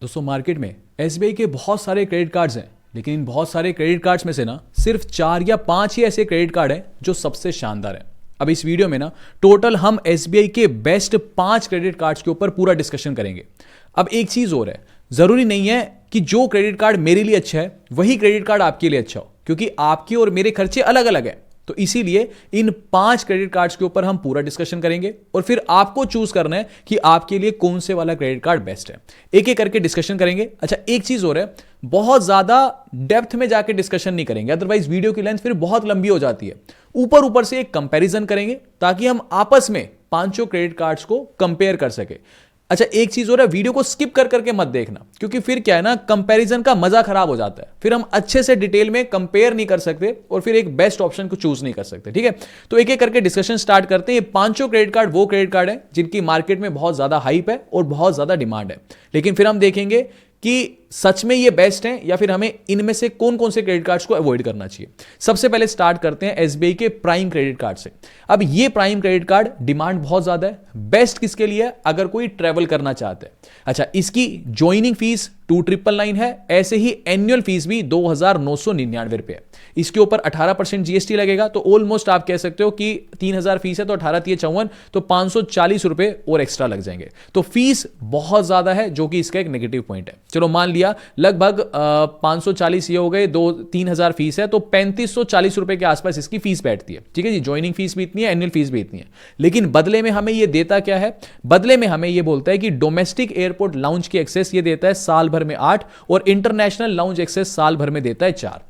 दोस्तों मार्केट में एसबीआई के बहुत सारे क्रेडिट कार्ड्स हैं, लेकिन इन बहुत सारे क्रेडिट कार्ड्स में से ना सिर्फ 4 या 5 ही ऐसे क्रेडिट कार्ड हैं जो सबसे शानदार हैं। अब इस वीडियो में ना टोटल हम एसबीआई के बेस्ट 5 क्रेडिट कार्ड्स के ऊपर पूरा डिस्कशन करेंगे। अब एक चीज और है, जरूरी नहीं है कि जो क्रेडिट कार्ड मेरे लिए अच्छा है वही क्रेडिट कार्ड आपके लिए अच्छा हो, क्योंकि आपके और मेरे खर्चे अलग अलग हैं। तो इसीलिए इन 5 क्रेडिट कार्ड्स के ऊपर हम पूरा डिस्कशन करेंगे और फिर आपको चूज करना है कि आपके लिए कौन से वाला क्रेडिट कार्ड बेस्ट है। एक एक करके डिस्कशन करेंगे। अच्छा, एक चीज और है, बहुत ज्यादा डेप्थ में जाके डिस्कशन नहीं करेंगे, अदरवाइज वीडियो की लेंथ फिर बहुत लंबी हो जाती है। ऊपर ऊपर से एक कंपैरिजन करेंगे ताकि हम आपस में पांचों क्रेडिट कार्ड्स को कंपेयर कर सके। अच्छा, एक चीज और है, वीडियो को स्किप कर करके मत देखना, क्योंकि फिर क्या है ना, कंपैरिजन का मजा खराब हो जाता है। फिर हम अच्छे से डिटेल में कंपेयर नहीं कर सकते और फिर एक बेस्ट ऑप्शन को चूज नहीं कर सकते। ठीक है, तो एक एक करके डिस्कशन स्टार्ट करते हैं। ये पांचों क्रेडिट कार्ड वो क्रेडिट कार्ड है जिनकी मार्केट में बहुत ज्यादा हाइप है और बहुत ज्यादा डिमांड है, लेकिन फिर हम देखेंगे कि सच में ये बेस्ट हैं या फिर हमें इनमें से कौन कौन से क्रेडिट कार्ड्स को अवॉइड करना चाहिए। सबसे पहले स्टार्ट करते हैं एसबीआई के प्राइम क्रेडिट कार्ड से। अब ये प्राइम क्रेडिट कार्ड डिमांड बहुत ज्यादा है, बेस्ट किसके लिए? अगर कोई ट्रेवल करना चाहते हैं। अच्छा, इसकी ज्वाइनिंग फीस 2999 है, ऐसे ही एनुअल फीस भी 2999 रुपए है। इसके ऊपर 18% जीएसटी लगेगा, तो ऑलमोस्ट आप कह सकते हो कि 3000 फीस है तो 18×3 = 54, तो 540 रुपए और एक्स्ट्रा लग जाएंगे। तो फीस बहुत ज्यादा है, जो कि इसका एक नेगेटिव पॉइंट है। चलो मान लिया लगभग 540 ये हो गए, 2-3000 फीस है, तो 3540 रुपए के आसपास इसकी फीस बैठती है। ठीक है जी, ज्वाइनिंग फीस भी इतनी है, एनुअल फीस भी इतनी है। लेकिन बदले में हमें ये देता क्या है? बदले में हमें ये बोलता है कि डोमेस्टिक एयरपोर्ट लाउंज की एक्सेस ये देता है साल भर में 8 और इंटरनेशनल लाउंज एक्सेस साल भर में देता है 4।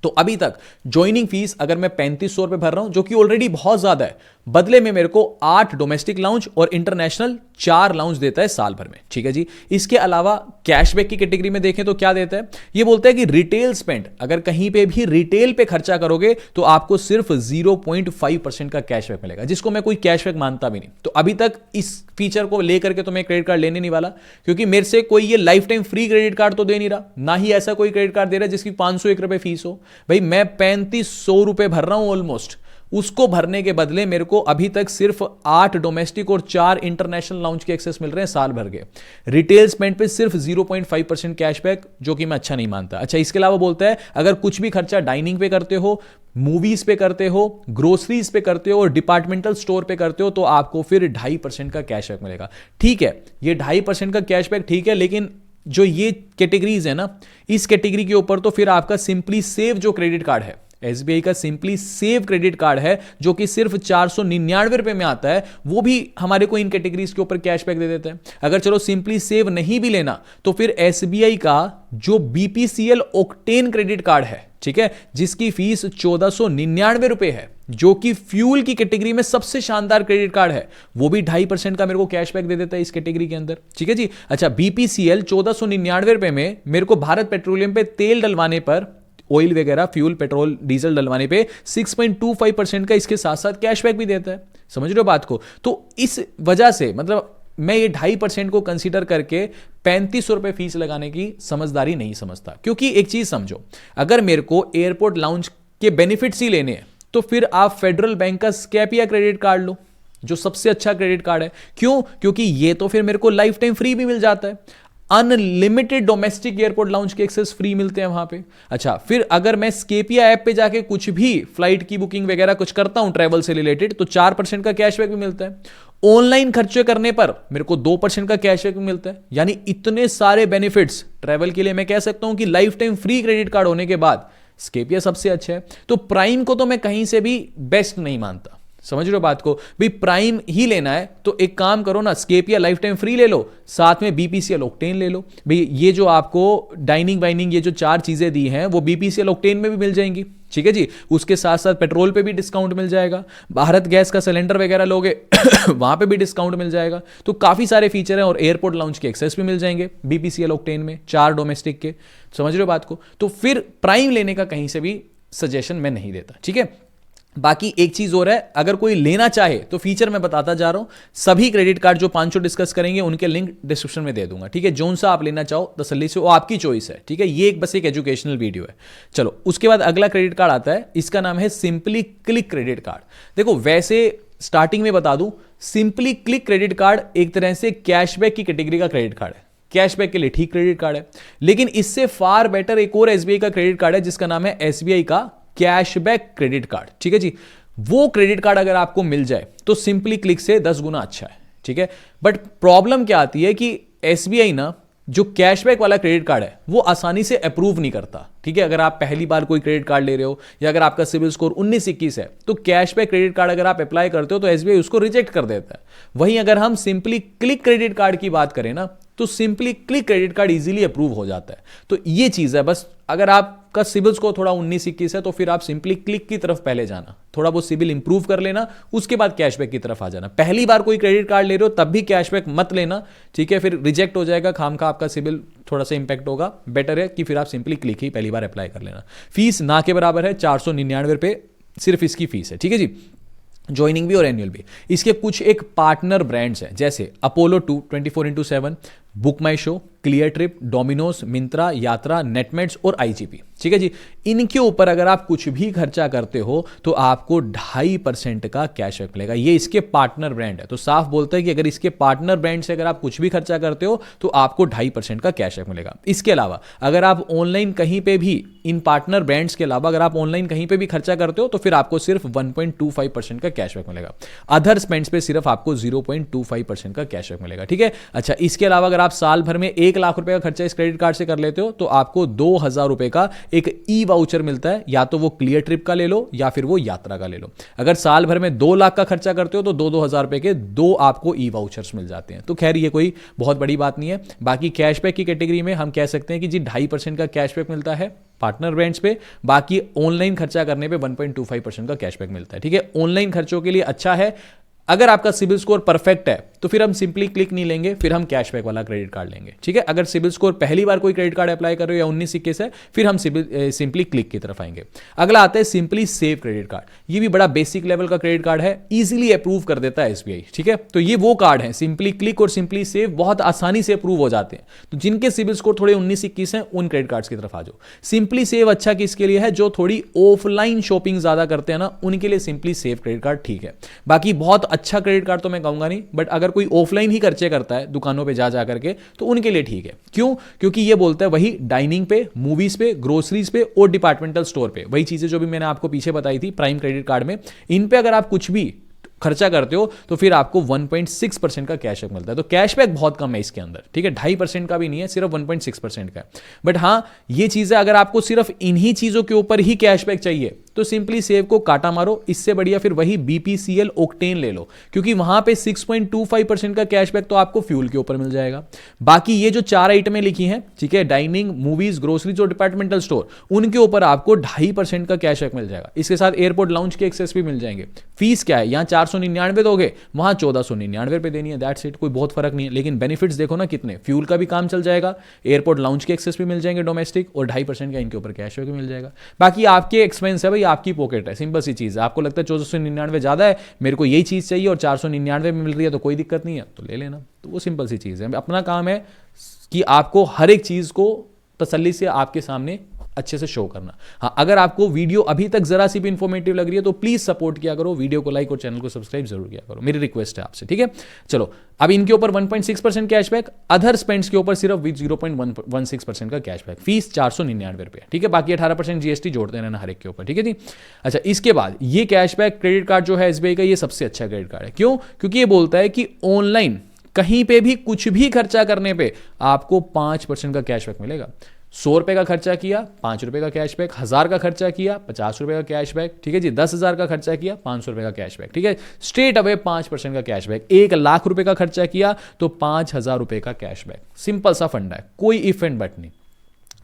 तो अभी तक ज्वाइनिंग फीस अगर मैं 3500 रुपए भर रहा हूं, जो कि ऑलरेडी बहुत ज्यादा है, बदले में मेरे को 8 डोमेस्टिक लाउंज और इंटरनेशनल 4 लाउंज देता है साल भर में। ठीक है जी, इसके अलावा कैशबैक की कैटेगरी में देखें तो क्या देता है? ये बोलता है कि रिटेल स्पेंड, अगर कहीं पे भी रिटेल पे खर्चा करोगे तो आपको सिर्फ 0.5% का कैशबैक मिलेगा, जिसको मैं कोई कैशबैक मानता भी नहीं। तो अभी तक इस फीचर को लेकर के तो मैं क्रेडिट कार्ड लेने नहीं वाला, क्योंकि मेरे से कोई ये life time free credit card तो दे नहीं रहा, ना ही ऐसा कोई क्रेडिट कार्ड दे रहा है जिसकी 501 रुपए फीस हो। भाई मैं 3500 रुपए भर रहा हूं ऑलमोस्ट, उसको भरने के बदले मेरे को अभी तक सिर्फ 8 डोमेस्टिक और 4 इंटरनेशनल लाउंज के एक्सेस मिल रहे हैं साल भर के। रिटेल स्पेंड पे सिर्फ 0.5% कैशबैक, जो कि मैं अच्छा नहीं मानता। अच्छा, इसके अलावा बोलता है अगर कुछ भी खर्चा डाइनिंग पे करते हो, मूवीज पे करते हो, ग्रोसरीज पे करते हो और डिपार्टमेंटल स्टोर पे करते हो, तो आपको फिर 2.5% का कैशबैक मिलेगा। ठीक है, ये 2.5% का कैशबैक ठीक है, लेकिन जो ये कैटेगरीज है ना, इस कैटेगरी के ऊपर तो फिर आपका सिंपली सेव जो क्रेडिट कार्ड है, एसबीआई का सिंपली सेव क्रेडिट कार्ड है, जो कि सिर्फ 499 रुपए में आता है, वो भी हमारे को इन कैटेगरीज के ऊपर कैशबैक दे देता है। अगर चलो सिंपली सेव नहीं भी लेना, तो फिर एसबीआई का जो बीपीसीएल ऑक्टेन क्रेडिट कार्ड है, ठीक है, जिसकी फीस 1499 रुपए है, जो कि फ्यूल की कैटेगरी में सबसे शानदार क्रेडिट कार्ड है, वो भी 2.5% का मेरे को कैशबैक दे देता है इस कैटेगरी के अंदर। ठीक है जी। अच्छा, बीपीसीएल 1499 रुपए में मेरे को भारत पेट्रोलियम पे तेल डलवाने पर, ऑयल वगैरह, फ्यूल, पेट्रोल, डीजल डलवाने पे 6.25% का इसके साथ साथ कैशबैक भी देता है। समझ रहे हो बात को? तो इस वजह से मतलब मैं ये 2.5% को कंसीडर करके 3500 रुपए फीस लगाने की समझदारी नहीं समझता। क्योंकि एक चीज समझो, अगर मेरे को एयरपोर्ट लाउंज के बेनिफिट्स ही लेने हैं, तो फिर आप फेडरल बैंक का स्कैपिया क्रेडिट कार्ड लो, जो सबसे अच्छा क्रेडिट कार्ड है। क्यों? क्योंकि ये तो फिर मेरे को लाइफ टाइम फ्री भी मिल जाता है, अनलिमिटेड डोमेस्टिक एयरपोर्ट लाउंज के एक्सेस फ्री मिलते हैं वहां पे। अच्छा, फिर अगर मैं स्केपिया ऐप पे जाके कुछ भी फ्लाइट की बुकिंग वगैरह कुछ करता हूं ट्रैवल से रिलेटेड, तो 4% का कैशबैक भी मिलता है। ऑनलाइन खर्चे करने पर मेरे को 2% का कैशबैक भी मिलता है। यानी इतने सारे बेनिफिट्स ट्रैवल के लिए मैं कह सकता हूं कि life time free credit card होने के बाद स्केपिया सबसे अच्छा है। तो प्राइम को तो मैं कहीं से भी बेस्ट नहीं मानता। समझ रहे हो बात को? भाई प्राइम ही लेना है तो एक काम करो ना, स्केपिया लाइफ टाइम फ्री ले लो, साथ में बीपीसीएल ऑक्टेन ले लो। भाई ये जो आपको डाइनिंग वाइनिंग ये जो 4 चीजें दी हैं, वो बीपीसीएल ऑक्टेन में भी मिल जाएंगी। ठीक है जी। उसके साथ साथ पेट्रोल पे भी डिस्काउंट मिल जाएगा, भारत गैस का सिलेंडर वगैरह लोगे वहां पे भी डिस्काउंट मिल जाएगा। तो काफी सारे फीचर हैं और एयरपोर्ट लाउंज के एक्सेस भी मिल जाएंगे बीपीसीएल ऑक्टेन में, 4 डोमेस्टिक के। समझ रहे हो बात को? तो फिर प्राइम लेने का कहीं से भी सजेशन मैं नहीं देता। ठीक है, बाकी एक चीज और है, अगर कोई लेना चाहे तो फीचर मैं बताता जा रहा हूं। सभी क्रेडिट कार्ड जो 500 डिस्कस करेंगे उनके लिंक डिस्क्रिप्शन में दे दूंगा। ठीक है, जोन सा आप लेना चाहो तसल्ली से, वो आपकी चॉइस है। ठीक है, ये बस एक एजुकेशनल वीडियो है। चलो, उसके बाद अगला क्रेडिट कार्ड आता है, इसका नाम है सिंपली क्लिक क्रेडिट कार्ड। देखो, वैसे स्टार्टिंग में बता दूं, सिंपली क्लिक क्रेडिट कार्ड एक तरह से कैशबैक की कैटेगरी का क्रेडिट कार्ड है। कैशबैक के लिए ठीक क्रेडिट कार्ड है। लेकिन इससे फार बेटर एक और एसबीआई का क्रेडिट कार्ड है जिसका नाम है एसबीआई का कैशबैक क्रेडिट कार्ड। ठीक है जी, वो क्रेडिट कार्ड अगर आपको मिल जाए तो सिंपली क्लिक से 10 गुना अच्छा है। ठीक है, बट प्रॉब्लम क्या आती है कि एसबीआई ना जो कैशबैक वाला क्रेडिट कार्ड है वो आसानी से अप्रूव नहीं करता। ठीक है, अगर आप पहली बार कोई क्रेडिट कार्ड ले रहे हो या अगर आपका सिविल स्कोर 19-21 है तो कैशबैक क्रेडिट कार्ड अगर आप अप्लाई करते हो तो एसबीआई उसको रिजेक्ट कर देता है। वहीं अगर हम सिंपली क्लिक क्रेडिट कार्ड की बात करें ना तो simply click credit card easily approve हो जाता है। तो ये चीज है, बस अगर आपका सिविल स्कोर थोड़ा 19-21 है तो फिर आप सिंपली क्लिक की तरफ पहले जाना, थोड़ा वो सिविल इंप्रूव कर लेना, उसके बाद कैशबैक की तरफ आ जाना। पहली बार कोई क्रेडिट कार्ड ले रहे हो तब भी कैशबैक मत लेना। ठीक है, फिर रिजेक्ट हो जाएगा, खामखा आपका सिविल थोड़ा सा इंपैक्ट होगा। बेटर है कि फिर आप सिंपली क्लिक ही पहली बार अप्लाई कर लेना। फीस ना के बराबर है, 499 रुपए सिर्फ इसकी फीस है। ठीक है जी, ज्वाइनिंग भी और एनुअल भी। इसके कुछ एक पार्टनर ब्रांड्स हैं जैसे Apollo 2 24x7, Book My Show, Cleartrip, Domino's, Myntra, Yatra, Netmeds और आईजीपी। ठीक है जी, इनके ऊपर अगर आप कुछ भी खर्चा करते हो तो आपको 2.5% का कैशबैक मिलेगा। ये इसके पार्टनर ब्रांड है, तो साफ बोलता है कि अगर इसके पार्टनर ब्रांड से अगर आप कुछ भी खर्चा करते हो तो आपको 2.5% का कैशबैक मिलेगा। इसके अलावा अगर आप ऑनलाइन कहीं पे भी इन पार्टनर ब्रांड्स के अलावा अगर आप ऑनलाइन कहीं पे भी खर्चा करते हो तो फिर आपको सिर्फ 1.25% का कैशबैक मिलेगा। अदर स्पेंड्स पे सिर्फ आपको 0.25% का कैशबैक मिलेगा। ठीक है, अच्छा, इसके अलावा अगर आप साल भर में 1 लाख रुपए का खर्चा इस क्रेडिट कार्ड से कर लेते हो तो आपको 2,000 रुपए का एक ई वाउचर मिलता है, या तो वो क्लियर ट्रिप का ले लो या फिर वो यात्रा का ले लो। अगर साल भर में 2 लाख का खर्चा करते हो तो 2,000 रुपए के 2 आपको ई वाउचर्स मिल जाते हैं। तो खैर ये कोई बहुत बड़ी बात नहीं है। बाकी कैशबैक की कैटेगरी में हम कह सकते हैं कि जी 2.5% का कैशबैक मिलता है पार्टनर ब्रांड्स पे, बाकी ऑनलाइन खर्चा करने पे 1.25% का कैशबैक मिलता है। ठीक है, ऑनलाइन खर्चों के लिए अच्छा है। अगर आपका सिविल स्कोर परफेक्ट है तो फिर हम सिंपली क्लिक नहीं लेंगे, फिर हम कैशबैक वाला क्रेडिट कार्ड लेंगे। ठीक है, अगर सिविल स्कोर पहली बार कोई क्रेडिट कार्ड अप्लाई कर रहे हो या 19-21 है फिर हम सिंपली क्लिक की तरफ आएंगे। अगला आता है सिंपली सेव क्रेडिट कार्ड। ये भी बड़ा बेसिक लेवल का क्रेडिट कार्ड है, इजीली अप्रूव कर देता है एसबीआई। ठीक है, तो ये वो कार्ड है, सिंपली क्लिक और सिंपली सेव बहुत आसानी से अप्रूव हो जाते हैं। तो जिनके सिविल स्कोर थोड़े 19-21 हैं उन क्रेडिट कार्ड्स की तरफ आ जाओ। सिंपली सेव अच्छा किसके लिए है, जो थोड़ी ऑफलाइन शॉपिंग ज्यादा करते हैं ना उनके लिए सिंपली सेव क्रेडिट कार्ड ठीक है। बाकी बहुत अच्छा क्रेडिट कार्ड तो मैं कहूंगा नहीं, बट अगर कोई ऑफलाइन ही खर्चे करता है दुकानों पे जा करके तो उनके लिए ठीक है। क्यों? क्योंकि ये बोलता है वही डाइनिंग पे, मूवीज पे, ग्रोसरीज पे और डिपार्टमेंटल स्टोर पे, वही चीजें जो भी मैंने आपको पीछे बताई थी प्राइम क्रेडिट कार्ड में, इन पे अगर आप कुछ भी खर्चा करते हो तो फिर आपको 1.6% का कैशबैक मिलता है। तो कैशबैक बहुत कम है इसके अंदर। ठीक है, 2.5% का भी नहीं है, सिर्फ 1.6% का है। बट हाँ, ये चीजें अगर आपको सिर्फ इन्हीं चीजों के ऊपर ही कैशबैक चाहिए तो सिंपली सेव को काटा मारो। इससे बढ़िया फिर वही बीपीसीएल ओक्टेन ले लो, क्योंकि वहां पे 6.25% का कैशबैक तो आपको फ्यूल के ऊपर मिल जाएगा। बाकी ये जो 4 आइटमें लिखी हैं, ठीक है, डाइनिंग, मूवीज, ग्रोसरीज और डिपार्टमेंटल स्टोर, उनके ऊपर आपको 2.5% का कैशबैक मिल जाएगा। इसके साथ एयरपोर्ट लाउंज के एक्सेस भी मिल जाएंगे। फीस क्या है, यहां 499 दोगे, वहां 1499 रुपए देनी है। दैट्स इट, कोई बहुत फर्क नहीं है। लेकिन बेनिफिट्स देखो ना कितने, फ्यूल का भी काम चल जाएगा, एयरपोर्ट लाउंज के एक्सेस भी मिल जाएंगे डोमेस्टिक, और 2.5% का इनके ऊपर कैशबैक भी मिल जाएगा। बाकी आपके एक्सपेंस है भाई, आपकी पॉकेट है, सिंपल सी चीज है। आपको लगता है 1499 ज्यादा है, मेरे को यही चीज चाहिए और 499 में मिल रही है तो कोई दिक्कत नहीं है, तो ले लेना। तो वो सिंपल सी चीज है। अपना काम है कि आपको हर एक चीज को तसल्ली से आपके सामने अच्छे से शो करना। हाँ, अगर आपको वीडियो अभी तक जरा सी भी इंफॉर्मेटिव लग रही है तो प्लीज सपोर्ट किया करो, वीडियो को लाइक और चैनल को सब्सक्राइब जरूर किया करो, मेरी रिक्वेस्ट है आपसे। ठीक है, चलो अब इनके ऊपर 1.6% कैशबैक, अदर स्पेंड्स के ऊपर सिर्फ 0.16% का कैशबैक, फीस 499 रुपए। ठीक है, बाकी 18% जीएसटी जोड़ते रहना हर एक के ऊपर। ठीक है जी, अच्छा, इसके बाद ये कैशबैक क्रेडिट कार्ड जो है एसबीआई का, ये सबसे अच्छा क्रेडिट कार्ड है। क्यों? क्योंकि ये बोलता है कि ऑनलाइन कहीं पे भी कुछ भी खर्चा करने पे आपको 5% का कैशबैक मिलेगा। 100 रुपए का खर्चा किया, 5 रुपए का कैशबैक, 1000 का खर्चा किया, 50 रुपए का कैशबैक। ठीक है जी, 10,000 का खर्चा किया, 500 रुपए का कैशबैक। ठीक है, स्ट्रेट अवे 5% का कैशबैक। 1 लाख रुपए का खर्चा किया तो 5,000 रुपए का कैशबैक। सिंपल सा फंडा है, कोई इफ एंड बट नहीं।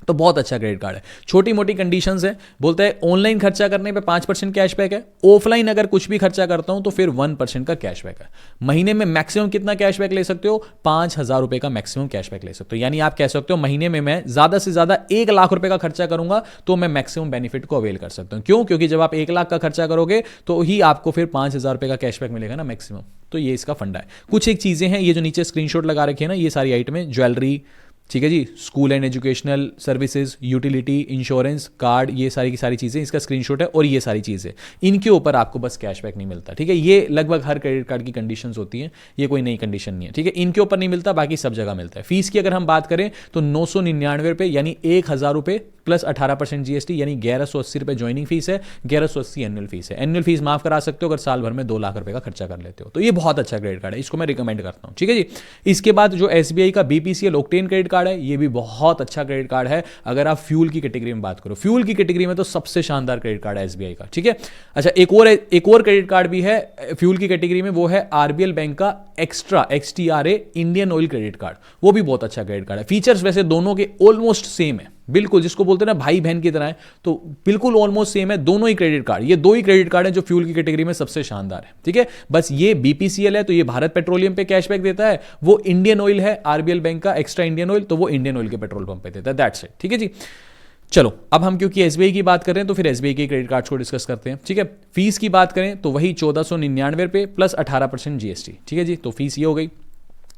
तो बहुत अच्छा क्रेडिट कार्ड है। छोटी मोटी कंडीशंस है, बोलता है ऑनलाइन खर्चा करने पे 5% कैशबैक है, ऑफलाइन अगर कुछ भी खर्चा करता हूं तो फिर 1% का कैशबैक है। महीने में मैक्सिमम कितना कैशबैक ले सकते हो? 5,000 रुपए का मैक्सिमम कैशबैक ले सकते हो। यानी आप कह सकते हो महीने में मैं ज्यादा से ज्यादा 1 लाख रुपए का खर्चा करूंगा तो मैं मैक्सिमम बेनिफिट को अवेल कर सकता हूं। क्यों? क्योंकि जब आप 1 लाख का खर्चा करोगे तो ही आपको फिर 5,000 रुपए का कैशबैक मिलेगा ना मैक्सिमम। तो ये इसका फंडा है। कुछ एक चीजें हैं, ये जो नीचे स्क्रीनशॉट लगा रखी है ना, ये सारी आइटमें, ज्वेलरी, ठीक है जी, school and educational services, utility, insurance, card, ये सारी की सारी चीज़ें, इसका स्क्रीनशॉट है, और ये सारी चीज़ें, इनके ऊपर आपको बस कैशबैक नहीं मिलता। ठीक है, ये लगभग हर क्रेडिट कार्ड की कंडीशंस होती हैं, ये कोई नई कंडीशन नहीं है। ठीक है, इनके ऊपर नहीं मिलता, बाकी सब जगह मिलता है। फीस की अगर हम बात करें तो 999 रुपये यानी 1000 रुपये प्लस 18% जीएसटी, यानी 1180 रुपये ज्वाइनिंग फीस है, 1180 एनुअल फीस है। एनुअल फीस माफ करा सकते हो अगर साल भर में 2 लाख रुपए का खर्चा कर लेते हो, तो ये बहुत अच्छा क्रेडिट कार्ड है, इसको मैं रिकमेंड करता हूँ। ठीक है जी, इसके बाद जो एसबीआई का बीपीसीएल ऑक्टेन क्रेडिट कार्ड है, ये भी बहुत अच्छा क्रेडिट कार्ड है। अगर आप फ्यूल की कैटेगरी में बात करो, फ्यूल की कैटेगरी में तो सबसे शानदार क्रेडिट कार्ड है एसबीआई का। ठीक है, अच्छा एक और क्रेडिट कार्ड भी है फ्यूल की कैटेगरी में, वो है आरबीएल बैंक का extra XTRA Indian oil credit card, वो भी बहुत अच्छा क्रेडिट कार्ड है। फीचर्स वैसे दोनों के ऑलमोस्ट सेम है, बिल्कुल जिसको बोलते हैं ना भाई बहन की तरह है, तो बिल्कुल ऑलमोस्ट सेम है दोनों ही क्रेडिट कार्ड। ये 2 ही क्रेडिट कार्ड हैं जो फ्यूल की कैटेगरी में सबसे शानदार है। ठीक है, बस ये बीपीसीएल है तो ये भारत पेट्रोलियम पे कैशबैक देता है, वो इंडियन ऑयल है आरबीएल बैंक का एक्स्ट्रा इंडियन ऑयल, तो वो इंडियन ऑयल के पेट्रोल पंप पे देता है। That's it. ठीक है जी, चलो अब हम क्योंकि एसबीआई की बात कर रहे हैं तो फिर एसबीआई के क्रेडिट कार्ड्स को डिस्कस करते हैं। ठीक है, फीस की बात करें तो वही 1499 रुपये प्लस 18% जीएसटी। ठीक है जी, तो फीस ये हो गई।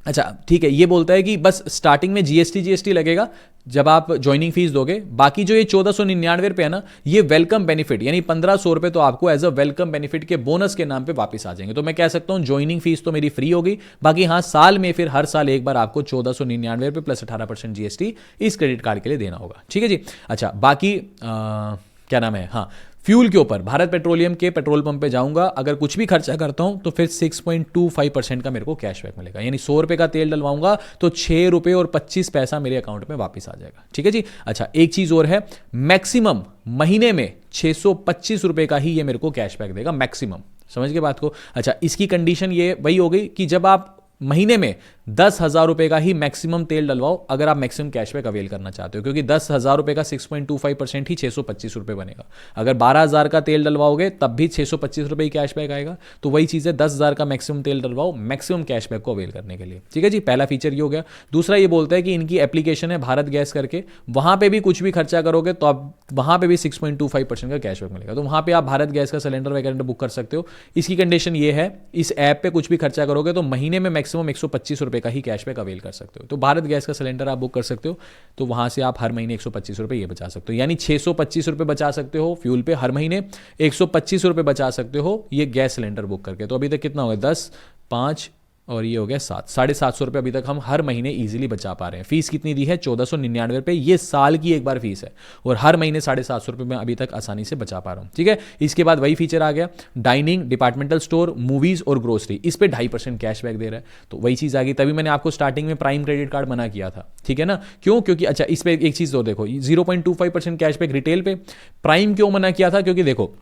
अच्छा ठीक है, ये बोलता है कि बस स्टार्टिंग में जीएसटी लगेगा जब आप ज्वाइनिंग फीस दोगे, बाकी जो ये 1499 रुपये है ना, ये वेलकम बेनिफिट यानी 1500 रुपये तो आपको एज अ वेलकम बेनिफिट के बोनस के नाम पे वापस आ जाएंगे। तो मैं कह सकता हूँ ज्वाइनिंग फीस तो मेरी फ्री होगी, बाकी हाँ साल में फिर हर साल एक बार आपको 1499 रुपये प्लस 18% जीएसटी इस क्रेडिट कार्ड के लिए देना होगा। ठीक है जी, अच्छा बाकी क्या नाम है, हाँ फ्यूल के ऊपर भारत पेट्रोलियम के पेट्रोल पंप पे जाऊंगा, अगर कुछ भी खर्चा करता हूं तो फिर 6.25% का मेरे को कैशबैक मिलेगा, यानी 100 रुपये का तेल डलवाऊंगा तो 6 रुपये और 25 पैसा मेरे अकाउंट में वापस आ जाएगा। ठीक है जी, अच्छा एक चीज और है, मैक्सिमम महीने में 625 रुपये का ही ये मेरे को कैशबैक देगा मैक्सिमम, समझ के बात को। अच्छा इसकी कंडीशन ये वही हो गई कि जब आप महीने में 10,000 रुपये का ही मैक्सिमम तेल डलवाओ अगर आप मैक्सिमम कैशबैक अवेल करना चाहते हो, क्योंकि 10,000 रुपये का 6.25% ही 625 रुपये बनेगा। अगर 12,000 का तेल डलवाओगे तब भी 625 रुपये ही कैशबैक आएगा। तो वही चीज़ है, 10,000 का मैक्सिमम तेल डलवाओ मैक्सिमम कैशबैक को अवेल करने के लिए। ठीक है जी, पहला फीचर ये हो गया। दूसरा ये बोलता है कि इनकी एप्लीकेशन है भारत गैस करके, वहाँ पर भी कुछ भी खर्चा करोगे तो आप वहाँ पर भी 6.25% का कैशबैक मिलेगा। तो वहाँ पर आप भारत गैस का सिलेंडर वगैरह बुक कर सकते हो। इसकी कंडीशन ये है, इस ऐप पर कुछ भी खर्चा करोगे तो महीने में मैक्सिमम 125 रुपये का ही कैशबैक अवेल कर सकते हो। तो भारत गैस का सिलेंडर आप बुक कर सकते हो, तो वहां से आप हर महीने 125 रुपये ये बचा सकते हो, यानी 625 रुपये बचा सकते हो फ्यूल पे हर महीने, 125 रुपये बचा सकते हो ये गैस सिलेंडर बुक करके। तो अभी तक कितना हो गया, 10, 5 और ये हो गया 7, 750 रुपये अभी तक हम हर महीने इजीली बचा पा रहे हैं। फीस कितनी दी है, 1499 रुपये, ये साल की एक बार फीस है, और हर महीने 750 रुपये में अभी तक आसानी से बचा पा रहा हूँ। ठीक है, इसके बाद वही फीचर आ गया, डाइनिंग, डिपार्टमेंटल स्टोर, मूवीज और ग्रोसरी, इस पर 2.5% कैशबैक दे रहा है। तो वही चीज़ आ गई, तभी मैंने आपको स्टार्टिंग में प्राइम क्रेडिट कार्ड मना किया था। ठीक है ना, क्यों, क्योंकि अच्छा इस पर एक चीज़ तो देखो, 0.25% कैशबैक रिटेल पे, प्राइम क्यों मना किया था, क्योंकि देखो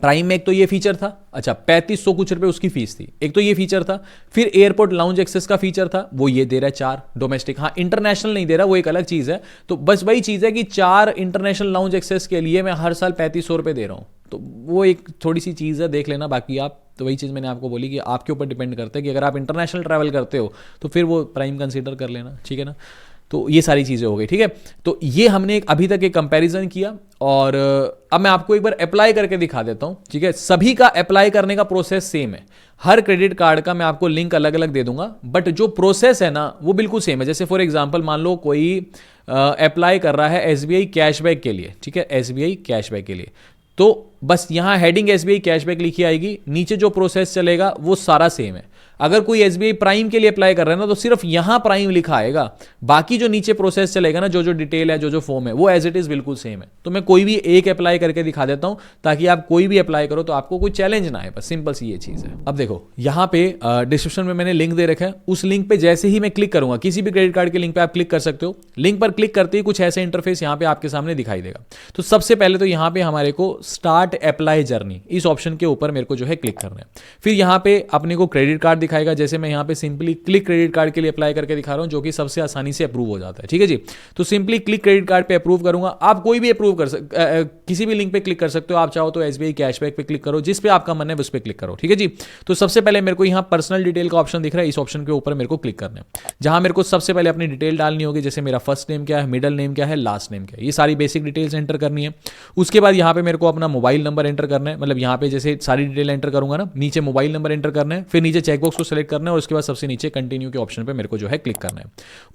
प्राइम में एक तो ये फीचर था, अच्छा 3500 कुछ रुपए उसकी फीस थी, एक तो ये फीचर था, फिर एयरपोर्ट लाउंज एक्सेस का फीचर था, वो ये दे रहा है 4 डोमेस्टिक, हाँ इंटरनेशनल नहीं दे रहा, वो एक अलग चीज है। तो बस वही चीज है कि 4 इंटरनेशनल लाउंज एक्सेस के लिए मैं हर साल 3500 रुपए दे रहा हूं, तो वो एक थोड़ी सी चीज़ है, देख लेना। बाकी आप तो वही चीज़ मैंने आपको बोली कि आपके ऊपर डिपेंड करता है कि अगर आप इंटरनेशनल ट्रैवल करते हो तो फिर वो प्राइम कंसीडर कर लेना। ठीक है ना, तो ये सारी चीज़ें हो गई। ठीक है, तो ये हमने अभी तक एक कंपैरिजन किया, और अब मैं आपको एक बार अप्लाई करके दिखा देता हूं। ठीक है, सभी का अप्लाई करने का प्रोसेस सेम है, हर क्रेडिट कार्ड का मैं आपको लिंक अलग अलग दे दूंगा, बट जो प्रोसेस है ना वो बिल्कुल सेम है। जैसे फॉर एग्जांपल मान लो कोई अप्लाई कर रहा है एसबीआई कैशबैक के लिए, ठीक है, एसबीआई कैशबैक के लिए, तो बस यहां हेडिंग एसबीआई कैशबैक लिखी आएगी, नीचे जो प्रोसेस चलेगा वो सारा सेम है। अगर कोई एसबीआई प्राइम के लिए अप्लाई कर रहा है ना, तो सिर्फ यहां प्राइम लिखा आएगा, बाकी जो नीचे प्रोसेस चलेगा ना, जो जो डिटेल है, जो जो फॉर्म है, वो एज इट इज बिल्कुल सेम है। तो मैं कोई भी एक अप्लाई करके दिखा देता हूं, ताकि आप कोई भी अप्लाई करो तो आपको कोई चैलेंज ना आए, बस सिंपल सी ये चीज है। अब देखो यहां पे डिस्क्रिप्शन में मैंने लिंक दे रखा है, उस लिंक पे जैसे ही मैं क्लिक करूंगा, किसी भी क्रेडिट कार्ड के लिंक पे आप क्लिक कर सकते हो, लिंक पर क्लिक करते ही कुछ ऐसे इंटरफेस यहां पे आपके सामने दिखाई देगा। तो सबसे पहले तो यहां पे हमारे को स्टार्ट अप्लाई जर्नी, इस ऑप्शन के ऊपर मेरे को जो है क्लिक करना है। फिर यहां पे अपने को क्रेडिट कार्ड दिखाएगा, जैसे मैं पे सिंपली क्लिक क्रेडिट कार्ड के लिए अप्लाई करके दिखा रहा हूं, जो कि सबसे आसानी से अप्रूव हो जाता है। ठीक है जी, तो सिंपली क्लिक क्रेडिट कार्ड पे अप्रूव करूंगा। आप कोई भी अप्रूव कर किसी भी लिंक पे क्लिक कर सकते हो, आप चाहो तो एसबीआई कैशबैक पे क्लिक करो, जिस पे आपका मन है उस पे क्लिक करो। ठीक है जी, तो सबसे पहले मेरे को यहां पर्सनल डिटेल का ऑप्शन दिख रहा है, इस ऑप्शन के ऊपर मेरे को क्लिक करना है, जहां मेरे को सबसे पहले अपनी डिटेल डालनी होगी, जैसे मेरा फर्स्ट नेम क्या है, मिडिल नेम क्या है, लास्ट नेम क्या है, ये सारी बेसिक डिटेल्स एंटर करनी है। उसके बाद यहां पे मेरे को अपना मोबाइल नंबर एंटर करना है, मतलब यहां पे जैसे सारी डिटेल एंटर करूंगा ना, नीचे मोबाइल नंबर एंटर करना है, फिर नीचे चेकबॉक्स चेकबॉक्स को सिलेक्ट करना है और उसके बाद सबसे नीचे कंटिन्यू के ऑप्शन पे मेरे को जो है क्लिक करना है।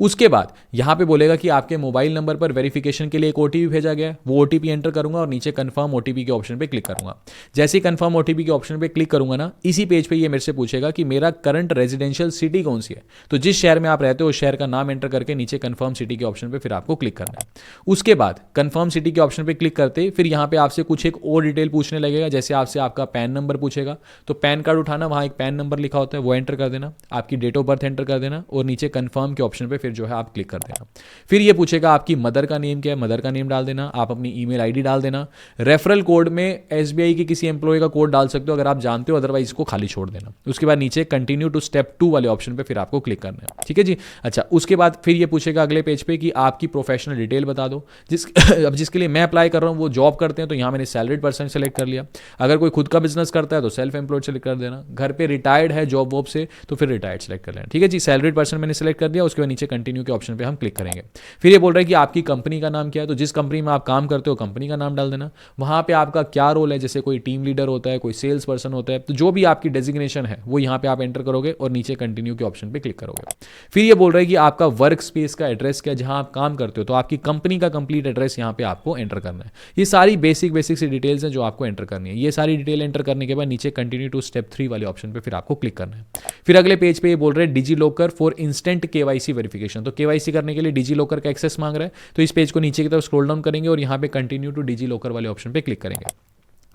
उसके बाद यहाँ पे बोलेगा कि आपके मोबाइल नंबर पर वेरिफिकेशन के लिए एक ओटीपी भेजा गया है, वो ओटीपी एंटर करूंगा और नीचे कंफर्म ओटीपी के ऑप्शन पे क्लिक करूंगा। जैसे ही कंफर्म ओटीपी के ऑप्शन पे क्लिक करूंगा ना, इसी पेज पे ये मेरे से पूछेगा कि मेरा करंट रेजिडेंशियल सिटी कौन सी है। तो जिस शहर में आप रहते हो उस शहर का नाम एंटर करके नीचे कंफर्म सिटी के ऑप्शन पे फिर आपको क्लिक करना है। उसके बाद कंफर्म सिटी के ऑप्शन पे क्लिक करते फिर यहाँ पे आपसे कुछ एक और डिटेल पूछने लगेगा, जैसे आपसे आपका पैन नंबर पूछेगा, तो पैन कार्ड उठाना, वहाँ एक पैन नंबर लिखा होता है वो एंटर कर देना, आपकी डेट ऑफ बर्थ एंटर कर देना और नीचे कंफर्म के ऑप्शन पे फिर जो है आप क्लिक कर देना। फिर ये पूछेगा आपकी मदर का नेम क्या है, मदर का नेम डाल देना, आप अपनी ईमेल आईडी डाल देना। रेफरल कोड में एसबीआई के किसी एम्प्लॉय का कोड डाल सकते हो अगर आप जानते हो, अदरवाइज इसको खाली छोड़ देना। उसके बाद नीचे कंटिन्यू टू स्टेप 2 वाले ऑप्शन पे फिर आपको क्लिक करना है, ठीक है जी। अच्छा, उसके बाद फिर ये पूछेगा अगले पेज पे कि आपकी प्रोफेशनल डिटेल बता दो। अब जिसके लिए मैं अप्लाई कर रहा हूँ वो जॉब करते हैं, तो यहाँ मैंने सैलरीड पर्सन सेलेक्ट कर लिया। अगर कोई खुद का बिजनेस करता है तो सेल्फ एम्प्लॉयड सेलेक्ट कर देना। घर पे रिटायर्ड है जॉब वॉब से तो फिर रिटायर्ड सेलेक्ट कर लेना, ठीक है जी। सैलरीड पर्सन मैंने सेलेक्ट कर दिया। उसके बाद नीचे कंटिन्यू के ऑप्शन पे हम क्लिक करेंगे। फिर ये बोल रहा है कि आपकी कंपनी का नाम क्या है, तो जिस कंपनी में आप काम करते हो कंपनी का नाम डाल देना। वहाँ पे आपका क्या रोल है, जैसे कोई टीम लीडर होता है, कोई सेल्स पर्सन होता है, तो जो भी आपकी डेजिग्नेशन है वो यहाँ पे आप एंटर करोगे और नीचे कंटिन्यू के ऑप्शन पे क्लिक करोगे। फिर ये बोल रहा है कि आपका वर्क स्पेस का एड्रेस क्या, जहाँ आप काम करते हो, तो आपकी कंपनी का कंप्लीट एड्रेस यहाँ पे आपको एंटर करना है। ये सारी बेसिक सी डिटेल्स हैं जो आपको एंटर करनी है। ये सारी डिटेल एंटर करने के बाद नीचे कंटिन्यू टू स्टेप 3 वाले ऑप्शन पे फिर आपको क्लिक करना है। फिर अगले पेज पे ये बोल रहे हैं DigiLocker for instant KYC verification. तो केवाईसी करने के लिए डिजी लॉकर का एक्सेस मांग रहा है, तो इस पेज को नीचे की तरफ स्क्रॉल डाउन करेंगे और यहाँ पे कंटिन्यू टू डिजी लॉकर वाले ऑप्शन पे क्लिक करेंगे।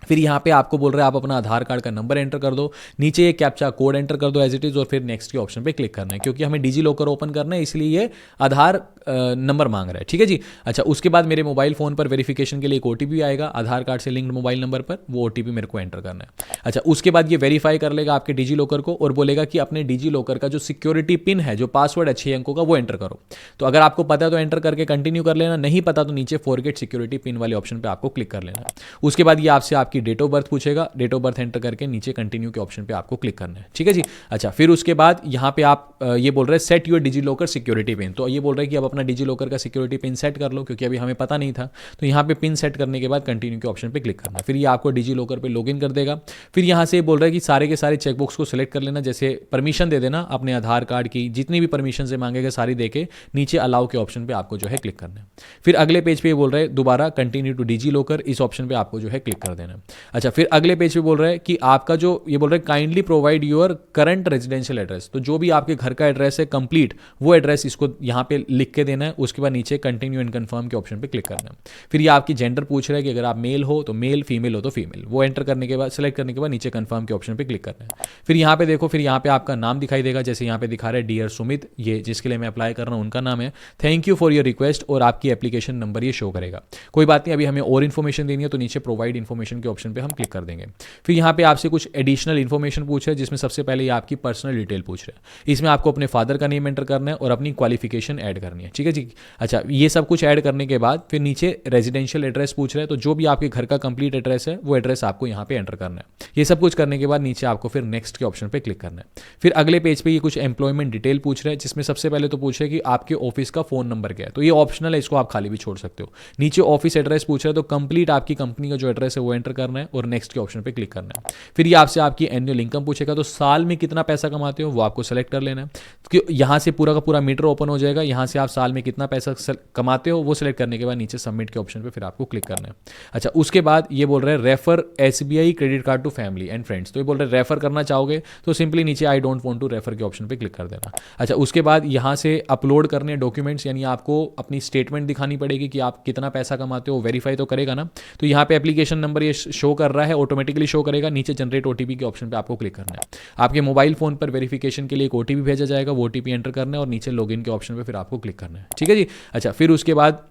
फिर यहाँ पे आपको बोल रहा है आप अपना आधार कार्ड का नंबर एंटर कर दो, नीचे ये कैप्चा कोड एंटर कर दो एज इट इज़ और फिर नेक्स्ट के ऑप्शन पे क्लिक करना है, क्योंकि हमें डिजी लॉकर ओपन करना है इसलिए ये आधार नंबर मांग रहा है, ठीक है जी। अच्छा, उसके बाद मेरे मोबाइल फ़ोन पर वेरिफिकेशन के लिए एक ओटीपी आएगा आधार कार्ड से लिंक्ड मोबाइल नंबर पर, वो ओटीपी मेरे को एंटर करना है। अच्छा, उसके बाद ये वेरीफाई कर लेगा आपके डिजी लॉकर को और बोलेगा कि अपने डिजी लॉकर का जो सिक्योरिटी पिन है, जो पासवर्ड है 6 अंकों का, वो एंटर करो। तो अगर आपको पता है तो एंटर करके कंटिन्यू कर लेना, नहीं पता तो नीचे फॉरगेट सिक्योरिटी पिन वाले ऑप्शन पर आपको क्लिक कर लेना। उसके बाद ये आपसे आपकी डेट ऑफ बर्थ पूछेगा, डेट ऑफ बर्थ एंटर करके नीचे कंटिन्यू के ऑप्शन पे आपको क्लिक करना है, ठीक है जी। अच्छा, फिर उसके बाद यहाँ पे आप ये बोल रहे हैं set your DigiLocker security pin. तो ये बोल रहे हैं कि आप अपना डिजी लॉकर का सिक्योरिटी पिन सेट कर लो, क्योंकि अभी हमें पता नहीं था। तो यहाँ पे पिन सेट करने के बाद कंटिन्यू के ऑप्शन पे क्लिक करना है। फिर ये आपको डिजी लॉकर पे लॉगिन कर देगा। फिर यहाँ से बोल रहा है कि सारे के सारे चेकबॉक्स को सिलेक्ट कर लेना, जैसे परमिशन दे देना अपने आधार कार्ड की, जितनी भी परमिशन से मांगेगा सारी देके नीचे अलाउ के ऑप्शन पे आपको जो है क्लिक करना है। फिर अगले पेज पे बोल रहे हैं दोबारा कंटिन्यू टू डिजी लॉकर, इस ऑप्शन पे आपको जो है क्लिक कर देना है। अच्छा, फिर अगले पेज पे बोल रहा है कि आपका जो ये बोल रहे हैं kindly provide your current residential address. तो जो भी आपके घर का एड्रेस है कंप्लीट, वो एड्रेस इसको यहाँ पे लिख के देना है। उसके बाद नीचे कंटिन्यू एंड कंफर्म के ऑप्शन पे क्लिक करना है। फिर ये आपकी जेंडर पूछ रहा है कि अगर आप मेल हो तो मेल, फीमेल हो तो फीमेल, वो एंटर करने के बाद सेलेक्ट करने के बाद नीचे कंफर्म के ऑप्शन पे क्लिक करना है। फिर यहाँ पे देखो, फिर यहाँ पे आपका नाम दिखाई देगा, जैसे यहाँ पे दिखा रहा है डियर सुमित, ये जिसके लिए मैं अप्लाई कर रहा हूँ उनका नाम है। Thank you for your request और आपकी एप्लीकेशन नंबर ये शो करेगा। कोई बात नहीं, अभी हमें और इन्फॉर्मेशन देनी है तो नीचे प्रोवाइड इन्फॉर्मेशन के ऑप्शन पे हम क्लिक कर देंगे। फिर यहाँ पे आपसे कुछ एडिशनल इन्फॉर्मेशन पूछ रहा है, जिसमें सबसे पहले ये आपकी पर्सनल डिटेल पूछ रहा है। इसमें आपको अपने फादर का नेम एंटर करना है और अपनी क्वालिफिकेशन ऐड करनी है, ठीक है जी। अच्छा, ये सब कुछ ऐड करने के बाद फिर नीचे रेजिडेंशियल एड्रेस पूछ रहा है, तो जो भी आपके घर का कंप्लीट एड्रेस है वो एड्रेस आपको यहाँ पे एंटर करना है। ये सब कुछ करने के बाद नीचे आपको फिर नेक्स्ट के ऑप्शन पे क्लिक करना है। फिर अगले पेज पे ये कुछ एम्प्लॉयमेंट डिटेल पूछ रहा है, जिसमें सबसे पहले तो पूछ रहा है कि आपके ऑफिस का फोन नंबर क्या है। तो ये ऑप्शनल है, इसको आप खाली भी छोड़ सकते हो। नीचे ऑफिस एड्रेस पूछ रहा है, तो कंप्लीट आपकी कंपनी का जो एड्रेस है वो एंटर करना है और नेक्स्ट के ऑप्शन पे क्लिक करना है। फिर ये आपसे आपकी एनुअल इनकम पूछेगा, तो साल में कितना पैसा कमाते हो वो आपको सेलेक्ट कर लेना है। कि यहाँ से पूरा का पूरा मीटर ओपन हो जाएगा, यहाँ से आप साल में कितना पैसा कमाते हो वो सिलेक्ट करने के बाद नीचे सबमिट के ऑप्शन पे फिर आपको क्लिक करना है। अच्छा, उसके बाद ये बोल रहे हैं refer SBI credit card to family and friends. तो ये बोल रहे हैं रेफर करना चाहोगे तो सिंपली नीचे I don't want to refer के ऑप्शन पे क्लिक कर देना। अच्छा, उसके बाद यहाँ से अपलोड करने डॉक्यूमेंट्स, यानी आपको अपनी स्टेटमेंट दिखानी पड़ेगी कि आप कितना पैसा कमाते हो, वेरीफाई तो करेगा ना। तो यहाँ पे एप्लीकेशन नंबर ये शो कर रहा है, ऑटोमेटिकली शो करेगा। नीचे जनरेट ओटीपी के ऑप्शन पे आपको क्लिक करना है। आपके मोबाइल फोन पर वेरिफिकेशन के लिए एक ओटीपी भेजा जाएगा, वो ओटीपी एंटर करना है और नीचे लॉगिन के ऑप्शन पे फिर आपको क्लिक करना है, ठीक है जी। अच्छा, फिर उसके बाद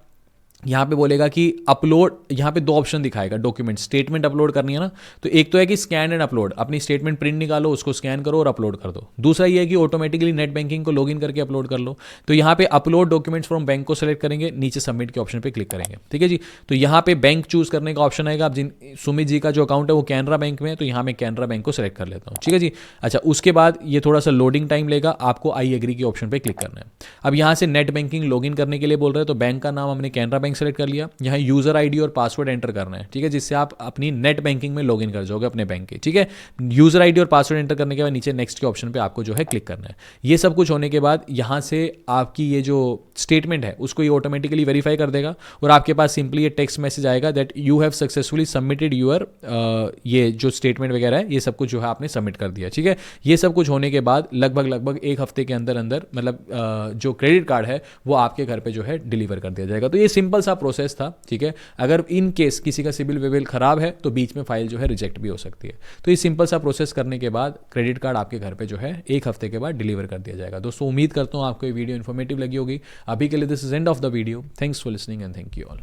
यहाँ पे बोलेगा कि अपलोड, यहाँ पे 2 ऑप्शन दिखाएगा डॉक्यूमेंट, स्टेटमेंट अपलोड करनी है ना, तो एक तो है कि स्कैन एंड अपलोड, अपनी स्टेटमेंट प्रिंट निकालो, उसको स्कैन करो और अपलोड कर दो। दूसरा ये है कि ऑटोमेटिकली नेट बैंकिंग को लॉगिन करके अपलोड कर लो। तो यहाँ पे अपलोड डॉक्यूमेंट्स फ्रॉम बैंक को सेलेक्ट करेंगे, नीचे सबमिट के ऑप्शन पे क्लिक करेंगे, ठीक है जी। तो यहाँ पे बैंक चूज करने का ऑप्शन आएगा। अब सुमित जी का जो अकाउंट है वो कैनरा बैंक में है, तो यहाँ मैं कैनरा बैंक को सेलेक्ट कर लेता हूँ, ठीक है जी। अच्छा, उसके बाद ये थोड़ा सा लोडिंग टाइम लेगा, आपको आई एग्री के ऑप्शन पे क्लिक करना है। अब यहाँ से नेट बैंकिंग लॉगिन करने के लिए बोल रहे हैं, तो बैंक का नाम हमने कैनरा बैंक बैंक सेलेक्ट कर लिया, यहाँ यूज़र आईडी और पासवर्ड एंटर करना है, ठीक है, जिससे आप अपनी नेट बैंकिंग में लॉगिन कर जाओगे अपने बैंक के, ठीक है। यूज़र आईडी और पासवर्ड एंटर करने के बाद नीचे नेक्स्ट के ऑप्शन पे आपको जो है क्लिक करना है। ये सब कुछ होने के बाद यहाँ से आपकी ये जो स्टेटमेंट है उसको ये ऑटोमेटिकली वेरीफाई कर देगा और आपके पास सिंपली ये टेक्स्ट मैसेज आएगा that you have successfully submitted your ये जो स्टेटमेंट वगैरह है ये सब कुछ जो है आपने सबमिट कर दिया, ठीक है। ये सब कुछ होने के बाद लगभग एक हफ्ते के अंदर अंदर मतलब जो क्रेडिट कार्ड है वो आपके घर पे जो है डिलीवर कर दिया जाएगा। तो ये सिंपल सा प्रोसेस था, ठीक है। अगर इन केस किसी का सिबिल विबिल खराब है तो बीच में फाइल जो है रिजेक्ट भी हो सकती है। तो ये सिंपल सा प्रोसेस करने के बाद क्रेडिट कार्ड आपके घर पे जो है एक हफ्ते के बाद डिलीवर कर दिया जाएगा। दोस्तों उम्मीद करता हूँ आपको ये वीडियो इन्फॉर्मेटिव लगी होगी। अभी के लिए this is end of the video. Thanks for listening and thank you all.